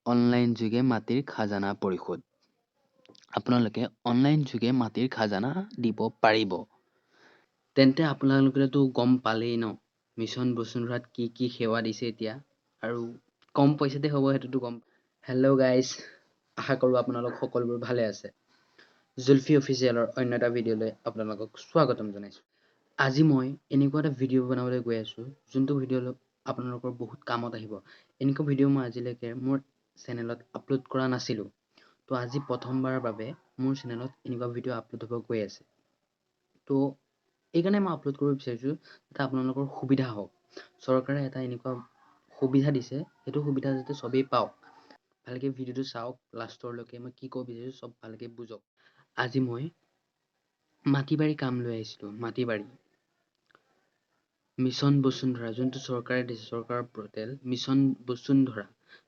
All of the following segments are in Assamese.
অনলাইন যোগে মাটিৰ খাজানা পৰিশোধ। আপোনালোকে অনলাইন যোগে মাটিৰ খাজানা দিব পাৰিব। তেন্তে আপোনালোকেতো গম পালেই ন মিছন বসুন্ধৰাত কি কি সেৱা দিছে এতিয়া আৰু কম পইচাতে হ'ব সেইটোতো গম। হেল্ল' গাইজ, আশা কৰোঁ আপোনালোক সকলোবোৰ ভালে আছে। জুলফি অফিচিয়েলৰ অন্য এটা ভিডিঅ'লৈ আপোনালোকক স্বাগতম জনাইছোঁ। আজি মই এনেকুৱা এটা ভিডিঅ' বনাবলৈ গৈ আছোঁ যোনটো ভিডিঅ' আপোনালোকৰ বহুত কামত আহিব। এনেকুৱা ভিডিঅ' মই আজিলৈকে মোৰ চেনেলত আপলোড কৰা নাছিলোঁ। তো আজি প্ৰথমবাৰৰ বাবে মোৰ চেনেলত এনেকুৱা ভিডিঅ' আপলোড হ'ব গৈ আছে। তো এইকাৰণে মই আপলোড কৰিব বিচাৰিছোঁ যাতে আপোনালোকৰ সুবিধা হওক। চৰকাৰে এটা এনেকুৱা সুবিধা দিছে, সেইটো সুবিধা যাতে চবেই পাওক। ভালকে ভিডিঅ'টো চাওক, লাষ্টৰলৈকে মই কি ক'ব বিচাৰিছোঁ চব ভালকে বুজক। আজি মই মাটি-বাৰী কাম লৈ আহিছিলোঁ। মাটি-বাৰী মিছন বসুন্ধৰা যোনটো চৰকাৰে দিছে, চৰকাৰৰ পৰ্টেল মিছন বসুন্ধৰা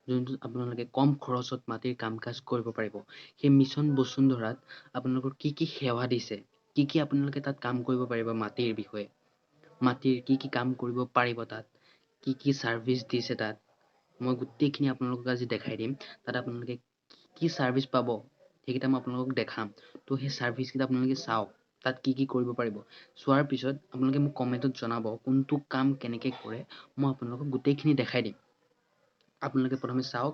যোনটো আপোনালোকে কম খৰচত মাটিৰ কাম কাজ কৰিব পাৰিব। সেই মিছন বসুন্ধৰাত আপোনালোকৰ কি কি সেৱা দিছে, কি কি আপোনালোকে তাত কাম কৰিব পাৰিব, মাটিৰ বিষয়ে, মাটিৰ কি কি কাম কৰিব পাৰিব, তাত কি কি ছাৰ্ভিচ দিছে, তাত মই গোটেইখিনি আপোনালোকক আজি দেখাই দিম। তাত আপোনালোকে কি ছাৰ্ভিচ পাব সেইকেইটা মই আপোনালোকক দেখাম। তো সেই ছাৰ্ভিচকেইটা আপোনালোকে চাওক, তাত কি কি কৰিব পাৰিব। চোৱাৰ পিছত আপোনালোকে মোক কমেণ্টত জনাব কোনটো কাম কেনেকৈ কৰে, মই আপোনালোকক গোটেইখিনি দেখাই দিম। আপোনালোকে প্ৰথমে চাওক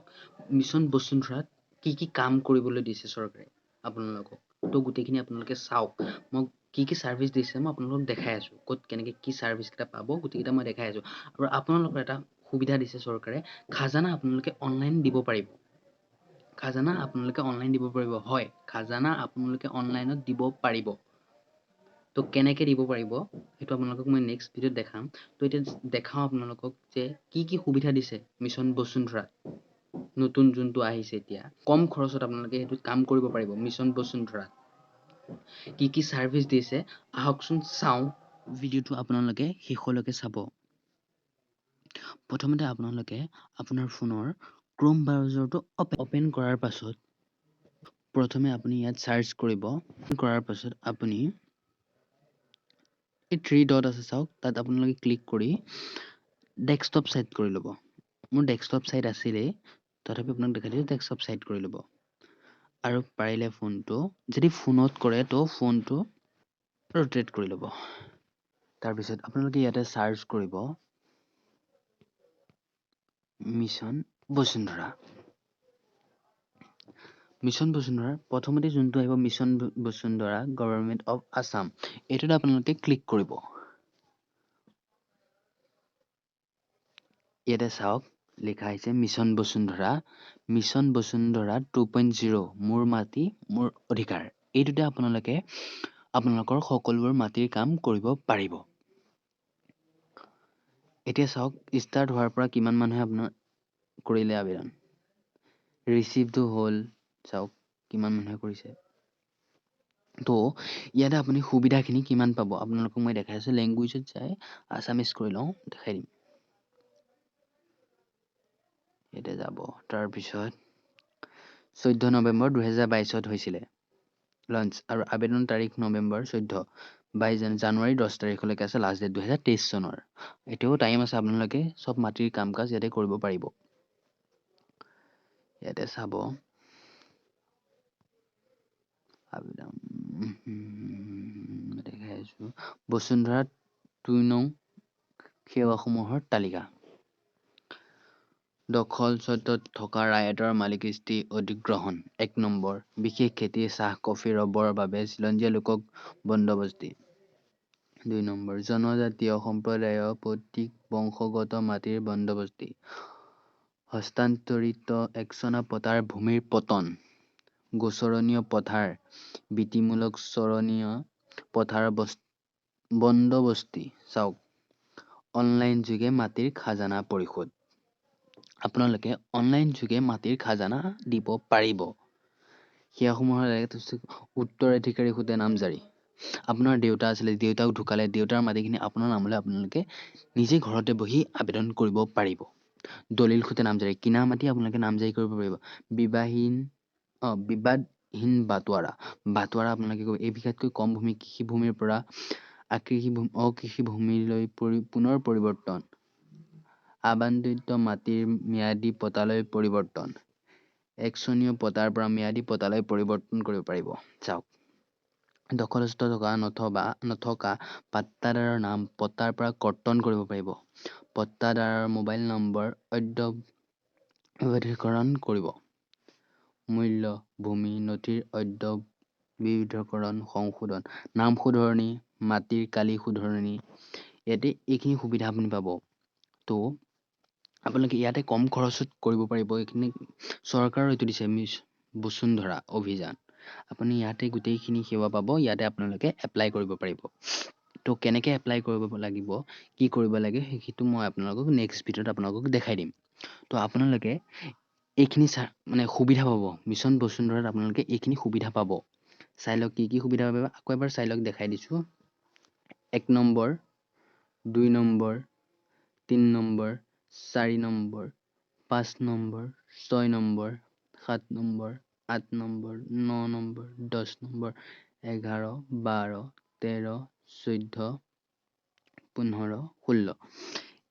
মিছন বসুন্ধৰাত কি কি কাম কৰিবলৈ দিছে চৰকাৰে আপোনালোকক। তো গোটেইখিনি আপোনালোকে চাওক, মই কি কি ছাৰ্ভিচ দিছে মই আপোনালোকক দেখাই আছোঁ। ক'ত কেনেকৈ কি ছাৰ্ভিচকেইটা পাব গোটেইকেইটা মই দেখাই আছোঁ। আৰু আপোনালোকৰ এটা সুবিধা দিছে চৰকাৰে, খাজানা আপোনালোকে অনলাইন দিব পাৰিব। খাজানা আপোনালোকে অনলাইন দিব পাৰিব। হয়, খাজানা আপোনালোকে অনলাইনত দিব পাৰিব। তো কেনেকৈ দিব পাৰিব সেইটো আপোনালোকক মই নেক্সট ভিডিঅ'ত দেখাম। তো এতিয়া দেখাওঁ আপোনালোকক যে কি কি সুবিধা দিছে মিছন বসুন্ধৰাত। নতুন যোনটো আহিছে এতিয়া, কম খৰচত আপোনালোকে সেইটো কাম কৰিব পাৰিব মিছন বসুন্ধৰাত। কি কি ছাৰ্ভিচ দিছে আহকচোন চাওঁ। ভিডিঅ'টো আপোনালোকে শেষলৈকে চাব। প্ৰথমতে আপোনালোকে আপোনাৰ ফোনৰ ক্ৰোম ব্ৰাউজাৰটো অপেন কৰাৰ পাছত প্ৰথমে আপুনি ইয়াত চাৰ্চ কৰিব। কৰাৰ পাছত আপুনি এই 3 ডট আছে চাওক, তাত আপোনালোকে ক্লিক কৰি ডেস্কটপ ছেট কৰি ল'ব। মোৰ ডেস্কটপ ছাইট আছিলেই, তথাপি আপোনাক দেখাই দিছোঁ, ডেস্কটপ ছাইট কৰি ল'ব। আৰু পাৰিলে ফোনটো যদি ফোনত কৰে তো ফোনটো ৰোটেট কৰি ল'ব। তাৰপিছত আপোনালোকে ইয়াতে চাৰ্চ কৰিব মিছন বসুন্ধৰা। মিছন বসুন্ধৰা প্ৰথমতে যোনটো আহিব mission Basundhara government of Assam, এইটোত আপোনালোকে ক্লিক কৰিব। ইয়াতে চাওক লিখা হৈছে মিছন বসুন্ধৰা। মিছন বসুন্ধৰা 2.0 মোৰ মাটি মোৰ অধিকাৰ। এইটোতে আপোনালোকে আপোনালোকৰ সকলোবোৰ মাটিৰ কাম কৰিব পাৰিব। এতিয়া চাওক ষ্টাৰ্ট হোৱাৰ পৰা কিমান মানুহে আপোনাৰ কৰিলে আবেদন। ৰিচিভটো হ'ল, চাওক কিমান মানুহে কৰিছে। তো ইয়াতে আপুনি সুবিধাখিনি কিমান পাব আপোনালোকক মই দেখাই আছোঁ। লেংগুৱেজত যাই আছামিজ কৰি লওঁ, দেখাই দিম। ইয়াতে যাব, তাৰপিছত 14 নৱেম্বৰ 2022 হৈছিলে লঞ্চ, আৰু আবেদন তাৰিখ নৱেম্বৰ 14, 22 জানুৱাৰী 10 তাৰিখলৈকে আছে লাষ্ট ডেট 2023 চনৰ। এতিয়াও টাইম আছে, আপোনালোকে চব মাটিৰ কাম কাজ ইয়াতে কৰিব পাৰিব। ইয়াতে চাব আবেদন দেখাই আছোঁ। বসুন্ধৰা 2 নং সেৱাসমূহৰ তালিকা। দখল চৰ্তত থকা ৰায়তৰ মালিকীস্ত্ৰী অধিগ্ৰহণ। 1 নম্বৰ বিশেষ খেতি চাহ কফি ৰবৰৰ বাবে খিলঞ্জীয়া লোকক বন্দবস্তি। 2 নম্বৰ জনজাতীয় সম্প্ৰদায়ৰ পৈতৃক বংশগত মাটিৰ বন্দবস্তি। হস্তান্তৰিত একচনা পথাৰ ভূমিৰ পতন। গোচৰণীয় পথাৰ বৃত্তিমূলক চৰণীয় পথাৰ বন্দবস্তি। চাওক অনলাইন যোগে মাটিৰ খাজানা পৰিশোধ। আপোনালোকে অনলাইন যোগে মাটিৰ খাজানা দিব পাৰিব। সেয়াসমূহৰ উত্তৰাধিকাৰী সূত্ৰে নামজাৰি। আপোনাৰ দেউতা আছিলে, দেউতাক ঢুকালে, দেউতাৰ মাটিখিনি আপোনাৰ নামলৈ আপোনালোকে নিজে ঘৰতে বহি আবেদন কৰিব পাৰিব। দলিল সূত্ৰে নামজাৰি, কিনা মাটি আপোনালোকে নামজাৰি কৰিব পাৰিব। বিবাদহীন বাটোৱাৰা। বাটোৱাৰা আপোনালোকে এই বিঘাতকৈ কম ভূমি কৃষিভূমিৰ পৰা অকৃষি ভূমিলৈ পুনৰ পৰিৱৰ্তন। আবণ্টিত মাটিৰ ম্যাদী পট্টালৈ পৰিৱৰ্তন। একচনীয় পটাৰ পৰা ম্যাদী পটালৈ পৰিৱৰ্তন কৰিব পাৰিব। চাওক, দখলস্থ নথকা পাট্টাদাৰৰ নাম পট্টাৰ পৰা কৰ্তন কৰিব পাৰিব। পট্টাদাৰৰ মোবাইল নম্বৰ অদ্যবধীকৰণ কৰিব। মূল্য, ভূমি, নথিৰ অদ্যবধীকৰণ, সংশোধন, নাম শুধৰণি, মাটিৰ কালি শুধৰণি, ইয়াতে এইখিনি সুবিধা আপুনি পাব। তো আপোনালোকে ইয়াতে কম খৰচত কৰিব পাৰিব। এইখিনি চৰকাৰৰ এইটো দিছে বসুন্ধৰা অভিযান। আপুনি ইয়াতে গোটেইখিনি সেৱা পাব। ইয়াতে আপোনালোকে এপ্লাই কৰিব পাৰিব। তো কেনেকৈ এপ্লাই কৰিব লাগিব, কি কৰিব লাগে, সেইটো মই আপোনালোকক নেক্সট ভিডিঅ'ত আপোনালোকক দেখাই দিম। তো আপোনালোকে এইখিনি মানে সুবিধা পাব। মিছন বসুন্ধৰাত আপোনালোকে এইখিনি সুবিধা পাব। চাই লওক কি কি সুবিধা পাব। আকৌ এবাৰ চাই লওক, দেখাই দিছোঁ। 1 number, 2 number, 3 number, 4 number, 5 number, 6 number, 7 number, 8 number, 9 number, 10 number, 11, 12, 13, 14, 15, 16।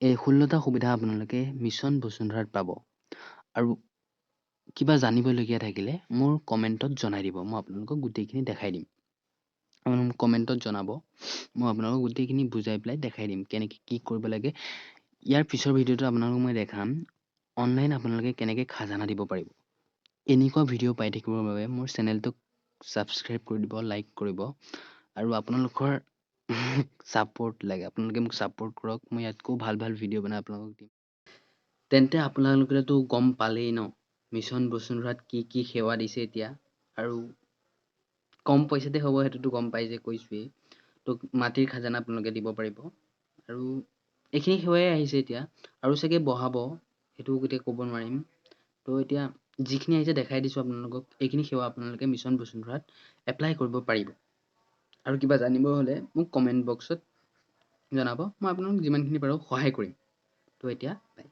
এই 16টা সুবিধা আপোনালোকে মিছন বসুন্ধৰাত পাব। আৰু কিবা জানিবলগীয়া থাকিলে মোৰ কমেণ্টত জনাই দিব। মই আপোনালোকক গোটেইখিনি দেখাই দিম। আপোনালোকে কমেণ্টত জনাব, মই আপোনালোকক গোটেইখিনি বুজাই পেলাই দেখাই দিম কেনেকৈ কি কৰিব লাগে। ইয়াৰ পিছৰ ভিডিঅ'টো আপোনালোকক মই দেখাম অনলাইন আপোনালোকে কেনেকৈ খাজানা দিব পাৰিব। এনেকুৱা ভিডিঅ' পাই থাকিবৰ বাবে মোৰ চেনেলটোক ছাবস্ক্ৰাইব কৰি দিব, লাইক কৰিব। আৰু আপোনালোকৰ ছাপোৰ্ট লাগে, আপোনালোকে মোক ছাপোৰ্ট কৰক। মই ইয়াতকৈ ভাল ভাল ভিডিঅ' বনাই আপোনালোকক দিম। তেন্তে আপোনালোকেতো গম পালেই ন, মিছন বসুন্ধৰাত কি কি সেৱা দিছে এতিয়া। আৰু কম পইচাতে হ'ব সেইটোতো গম পাই যে কৈছোৱেই। তো মাটিৰ খাজানা আপোনালোকে দিব পাৰিব। আৰু এইখিনি সেৱাই আহিছে এতিয়া, আৰু চাগে বঢ়াব, সেইটো গোটেই ক'ব নোৱাৰিম। তো এতিয়া যিখিনি আহিছে দেখাই দিছোঁ আপোনালোকক। এইখিনি সেৱা আপোনালোকে মিছন বসুন্ধৰাত এপ্লাই কৰিব পাৰিব। আৰু কিবা জানিব হ'লে মোক কমেণ্ট বক্সত জনাব, মই আপোনালোক যিমানখিনি পাৰোঁ সহায় কৰিম। তো এতিয়া বাই।